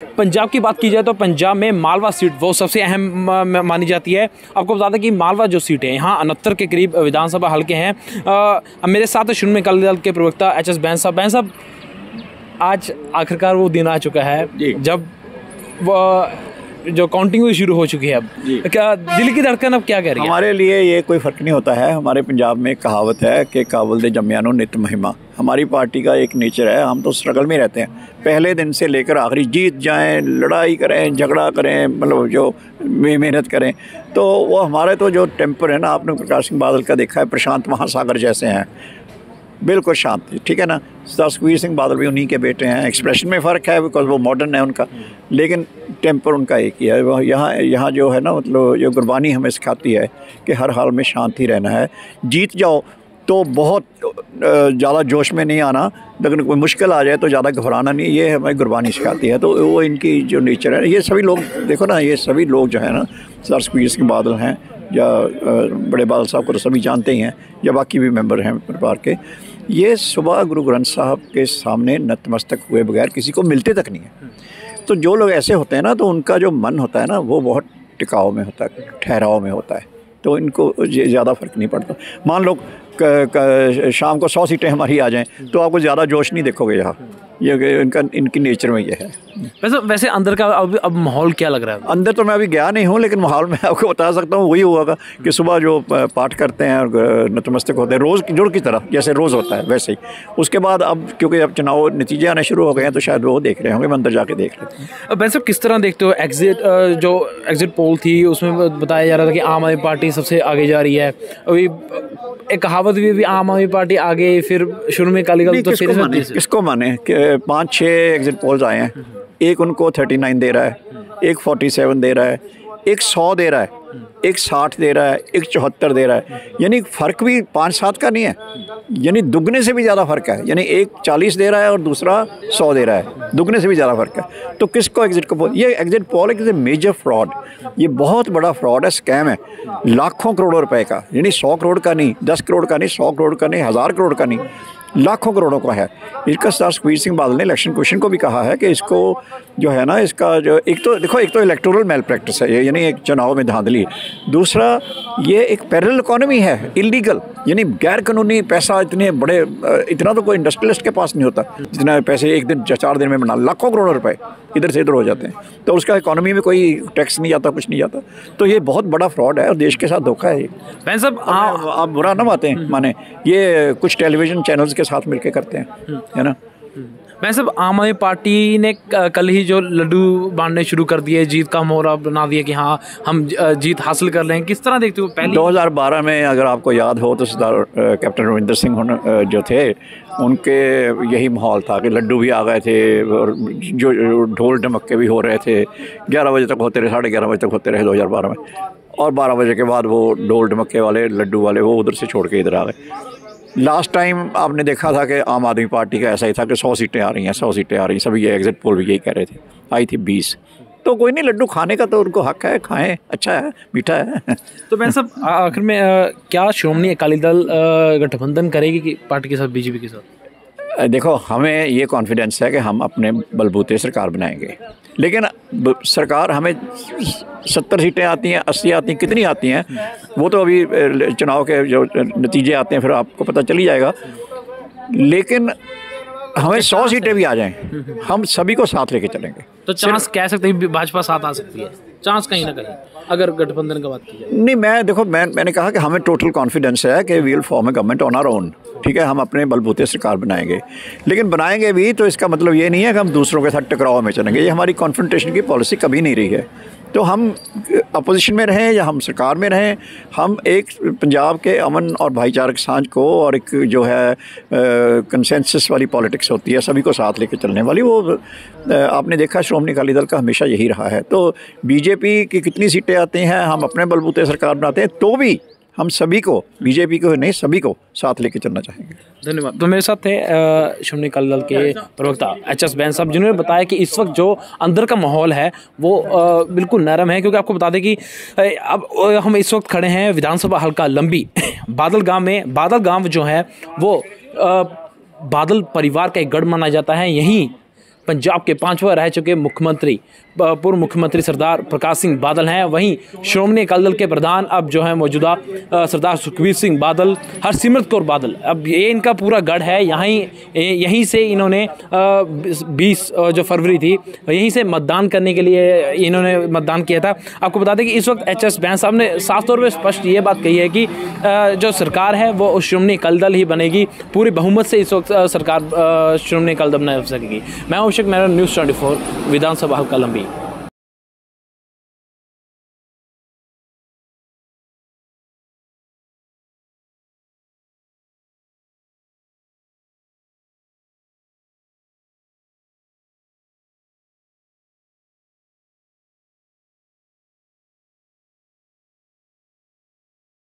पंजाब की बात की जाए तो पंजाब में मालवा सीट वो सबसे अहम मानी जाती है। आपको बता दें कि मालवा जो सीट है यहाँ 69 के करीब विधानसभा हल्के हैं। मेरे साथ शुरू अकाली दल के प्रवक्ता एच एस बैन साहब, आज आखिरकार वो दिन आ चुका है जब जो काउंटिंग हुई शुरू हो चुकी है। अब क्या दिल की धड़कन अब क्या कह रही है? हमारे लिए ये कोई फ़र्क नहीं होता है। हमारे पंजाब में एक कहावत है कि काबुल दे जम्यानो नित महिमा। हमारी पार्टी का एक नेचर है, हम तो स्ट्रगल में रहते हैं पहले दिन से लेकर आखिरी। जीत जाएं, लड़ाई करें, झगड़ा करें, मतलब जो मेहनत करें, तो वो हमारे तो जो टेम्पर है ना, आपने प्रकाश सिंह बादल का देखा है, प्रशांत महासागर जैसे हैं, बिल्कुल शांत, ठीक है ना। सुखबीर सिंह बादल भी उन्हीं के बेटे हैं। एक्सप्रेशन में फ़र्क है बिकॉज वो मॉडर्न है उनका, लेकिन टेम्पर उनका एक ही है। वह यहाँ जो है ना, मतलब जो गुरबानी हमें सिखाती है कि हर हाल में शांत ही रहना है। जीत जाओ तो बहुत ज़्यादा जोश में नहीं आना, लेकिन कोई मुश्किल आ जाए तो ज़्यादा घबराना नहीं, ये हमें गुरबानी सिखाती है। तो वो इनकी जो नेचर है, ये सभी लोग देखो ना, ये सभी लोग जो है ना, सर सुखबीर सिंह बादल हैं या बड़े बादल साहब को तो सभी जानते ही हैं, या बाकी भी मेंबर हैं परिवार के, ये सुबह गुरु ग्रंथ साहब के सामने नतमस्तक हुए बगैर किसी को मिलते तक नहीं है। तो जो लोग ऐसे होते हैं ना, तो उनका जो मन होता है ना, वो बहुत टिकाव में होता है, ठहराव में होता है, तो इनको ज़्यादा फ़र्क नहीं पड़ता। मान लो शाम को 100 सीटें हमारी आ जाएं तो आपको ज़्यादा जोश नहीं देखोगे यहाँ, ये इनकी नेचर में ये है। वैसे अंदर का अब माहौल क्या लग रहा है? अंदर तो मैं अभी गया नहीं हूँ, लेकिन माहौल में आपको बता सकता हूँ वही हुआ कि सुबह जो पाठ करते हैं और नतमस्तक होते हैं रोज़ जुड़ की तरह, जैसे रोज़ होता है वैसे ही। उसके बाद अब क्योंकि अब चुनाव नतीजे आने शुरू हो गए हैं, तो शायद वो देख रहे होंगे, मैं अंदर जाके देख लेते हैं। वैसे किस तरह देखते हो एग्जिट पोल थी, उसमें बताया जा रहा था कि आम आदमी पार्टी सबसे आगे जा रही है। अभी एक कहावत भी आम आदमी पार्टी आगे, फिर शुरू में अकाली दल, तो किसको माने? 5-6 एग्जिट पोल्स आए हैं, एक उनको 39 दे रहा है, एक 47 दे रहा है, एक 100 दे रहा है, एक 60 दे रहा है, एक 74 दे रहा है। यानी फ़र्क भी 5-7 का नहीं है, यानी दुगने से भी ज़्यादा फ़र्क है। यानी एक 40 दे रहा है और दूसरा 100 दे रहा है, दुगने से भी ज़्यादा फ़र्क है। तो किसको एग्जिट पोल? ये एग्जिट पोल एक मेजर फ्रॉड, ये बहुत बड़ा फ्रॉड है, स्कैम है, लाखों करोड़ों रुपए का। यानी 100 करोड़ का नहीं, 10 करोड़ का नहीं, 100 करोड़ का नहीं, 1000 करोड़ का नहीं, लाखों करोड़ों का है। इसका सर सुखबीर सिंह बादल ने इलेक्शन कमीशन को भी कहा है कि इसको जो है ना, इसका जो एक तो देखो, एक तो इलेक्टोरल मेल प्रैक्टिस है ये, यानी एक चुनाव में धांधली। दूसरा, ये एक पैरेलल इकोनॉमी है, इलीगल, यानी गैर कानूनी पैसा। इतना तो कोई इंडस्ट्रियलिस्ट के पास नहीं होता जितना पैसे एक दिन 4 दिन में बना, लाखों करोड़ों रुपए इधर से इधर हो जाते हैं। तो उसका इकोनॉमी में कोई टैक्स नहीं जाता, कुछ नहीं जाता। तो ये बहुत बड़ा फ्रॉड है और देश के साथ धोखा है। मैं सब आप बुरा ना माने, ये कुछ टेलीविजन चैनल्स के साथ मिलकर करते हैं, है ना। मैं सब आम आदमी पार्टी ने कल ही जो लड्डू बांटने शुरू कर दिए, जीत का मोहरा बना दिया कि हाँ हम जीत हासिल कर रहे हैं। किस तरह देखते हो? पहले 2012 में अगर आपको याद हो तो सरदार कैप्टन रविंदर सिंह जो थे, उनके यही माहौल था कि लड्डू भी आ गए थे और जो ढोल ढमक्के भी हो रहे थे। 11 बजे तक होते रहे, 11:30 बजे तक होते रहे 2012 में, और 12 बजे के बाद वो ढोल ढमक्के वाले लड्डू वाले वो उधर से छोड़ के इधर आ गए। लास्ट टाइम आपने देखा था कि आम आदमी पार्टी का ऐसा ही था कि 100 सीटें आ रही हैं, 100 सीटें आ रही हैं, सभी ये एग्जिट पोल भी यही कह रहे थे। आई थी 20। तो कोई नहीं, लड्डू खाने का तो उनको हक है, खाएं, अच्छा है, मीठा है। तो मैं सब आखिर में क्या श्रोमणी अकाली दल गठबंधन करेगी कि पार्टी के साथ, बीजेपी के साथ? देखो, हमें ये कॉन्फिडेंस है कि हम अपने बलबूते सरकार बनाएंगे, लेकिन सरकार हमें 70 सीटें आती हैं, 80 आती हैं, कितनी आती हैं वो तो अभी चुनाव के जो नतीजे आते हैं फिर आपको पता चल ही जाएगा। लेकिन हमें 100 सीटें भी आ जाएं, हम सभी को साथ लेके चलेंगे। तो चांस कह सकते हैं भाजपा साथ आ सकती है, चांस कहीं ना कहीं, अगर गठबंधन की बात की जाए? नहीं, मैंने कहा कि हमें टोटल कॉन्फिडेंस है कि we will form a government on our own, ठीक है। हम अपने बलबूते सरकार बनाएंगे, लेकिन बनाएंगे भी तो इसका मतलब ये नहीं है कि हम दूसरों के साथ टकराव में चलेंगे। ये हमारी कॉन्फ्रंटेशन की पॉलिसी कभी नहीं रही है। तो हम अपोजिशन में रहें या हम सरकार में रहें, हम एक पंजाब के अमन और भाईचारक साँझ को, और एक जो है कंसेंसस वाली पॉलिटिक्स होती है, सभी को साथ लेके चलने वाली, वो आपने देखा श्रोमणी अकाली दल का हमेशा यही रहा है। तो बीजेपी की कितनी सीटें आती हैं, हम अपने बलबूते सरकार बनाते हैं, तो भी हम सभी को, बीजेपी को नहीं, सभी को साथ लेके चलना चाहेंगे। धन्यवाद। तो मेरे साथ थे श्रोमणी अकाली दल के प्रवक्ता एच एस बैन साहब, जिन्होंने बताया कि इस वक्त जो अंदर का माहौल है वो बिल्कुल नरम है, क्योंकि आपको बता दें कि अब हम इस वक्त खड़े हैं विधानसभा हल्का लंबी बादल गांव में। बादल गांव जो है वो बादल परिवार का एक गढ़ माना जाता है। यहीं पंजाब के 5वां रह चुके मुख्यमंत्री पूर्व मुख्यमंत्री सरदार प्रकाश सिंह बादल हैं। वहीं श्रोमणी अकाली दल के प्रधान अब जो है मौजूदा सरदार सुखबीर सिंह बादल, हरसिमरत कौर बादल, अब ये इनका पूरा गढ़ है। यहीं से इन्होंने 20 जो फरवरी थी यहीं से मतदान करने के लिए इन्होंने मतदान किया था। आपको बता दें कि इस वक्त एच.एस. बैंस साहब ने साफ तौर पर स्पष्ट ये बात कही है कि जो सरकार है वो श्रोमणी अकाली दल ही बनेगी, पूरी बहुमत से इस वक्त सरकार श्रोमणी अकाली दल बना सकेगी। मैं अभिषेक मेहरा, न्यूज़ 24 विधानसभा हल्का लंबी।